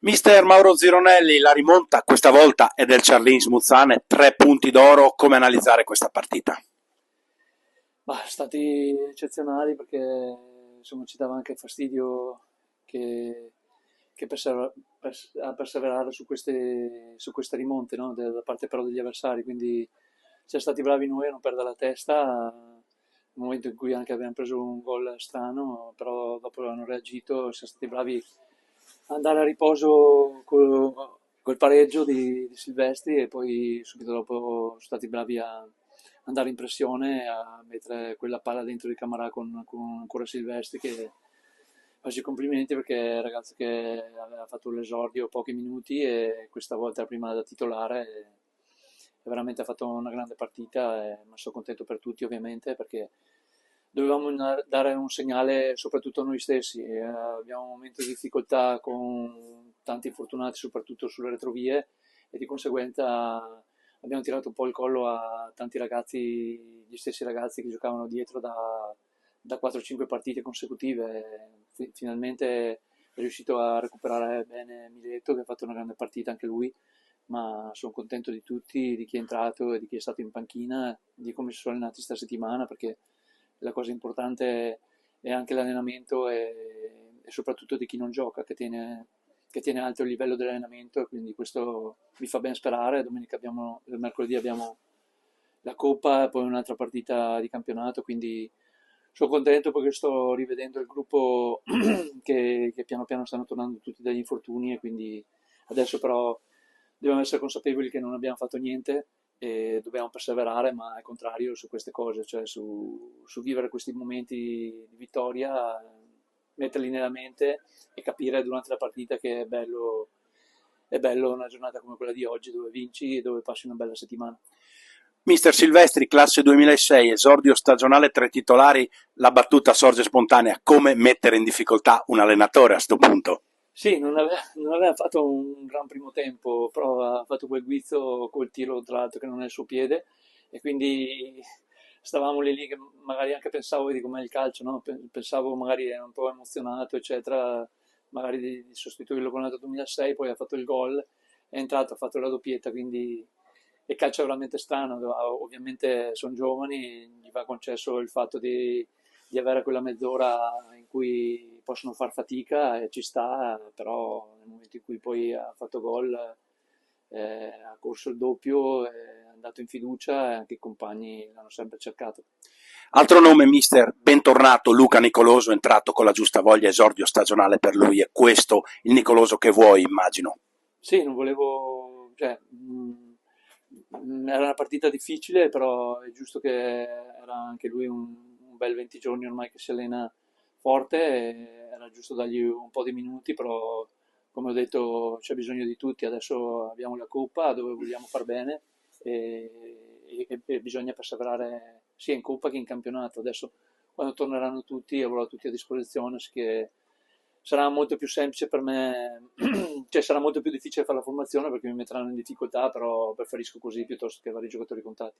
Mister Mauro Zironelli, la rimonta questa volta è del Charlins Muzzane, 3 punti d'oro, come analizzare questa partita? Sono stati eccezionali perché insomma ci dava anche fastidio che, a perseverare su queste rimonte, no? Da parte però degli avversari, quindi siamo stati bravi noi a non perdere la testa nel momento in cui anche abbiamo preso un gol strano, però dopo hanno reagito, siamo stati bravi ad andare a riposo col pareggio di Silvestri e poi subito dopo sono stati bravi a andare in pressione a mettere quella palla dentro di Camarà con ancora Silvestri che faccio i complimenti perché è un ragazzo che aveva fatto l'esordio pochi minuti e questa volta prima da titolare e veramente ha fatto una grande partita ma sono contento per tutti ovviamente perché dovevamo dare un segnale soprattutto a noi stessi. Abbiamo un momento di difficoltà con tanti infortunati soprattutto sulle retrovie e di conseguenza abbiamo tirato un po' il collo a tanti ragazzi, gli stessi ragazzi che giocavano dietro da 4-5 partite consecutive. Finalmente è riuscito a recuperare bene Mileto, che ha fatto una grande partita anche lui, ma sono contento di tutti, di chi è entrato e di chi è stato in panchina, di come si sono allenati questa settimana, perché la cosa importante è anche l'allenamento e soprattutto di chi non gioca, che tiene alto il livello dell'allenamento e quindi questo mi fa ben sperare. Mercoledì abbiamo la Coppa e poi un'altra partita di campionato, quindi sono contento perché sto rivedendo il gruppo che piano piano stanno tornando tutti dagli infortuni e quindi adesso però dobbiamo essere consapevoli che non abbiamo fatto niente e dobbiamo perseverare, ma al contrario su queste cose, cioè su vivere questi momenti di vittoria, metterli nella mente e capire durante la partita che è bello una giornata come quella di oggi dove vinci e dove passi una bella settimana. Mister Silvestri, classe 2006, esordio stagionale 3 titolari, la battuta sorge spontanea, come mettere in difficoltà un allenatore a sto punto? Sì, non aveva fatto un gran primo tempo, però ha fatto quel guizzo col tiro tra l'altro che non è il suo piede e quindi stavamo lì che magari anche pensavo, vedi com'è il calcio, no? Pensavo magari era un po' emozionato, eccetera, magari di sostituirlo con l'altro 2006, poi ha fatto il gol, è entrato, ha fatto la doppietta, quindi il calcio è veramente strano, ovviamente sono giovani, gli va concesso il fatto di avere quella mezz'ora in cui possono far fatica e ci sta, però nel momento in cui poi ha fatto gol, ha corso il doppio, è andato in fiducia e anche i compagni l'hanno sempre cercato. Altro nome, mister, bentornato Luca Nicoloso, entrato con la giusta voglia, esordio stagionale per lui, è questo il Nicoloso che vuoi, immagino. Sì, non volevo, cioè, era una partita difficile, però è giusto che era anche lui un bel 20 giorni ormai che si allena forte, e era giusto dargli un po' di minuti, però come ho detto c'è bisogno di tutti, adesso abbiamo la Coppa dove vogliamo far bene e bisogna perseverare sia in Coppa che in campionato. Adesso quando torneranno tutti avrò tutti a disposizione, sì che sarà molto più semplice per me, cioè sarà molto più difficile fare la formazione perché mi metteranno in difficoltà, però preferisco così piuttosto che avere i giocatori contati.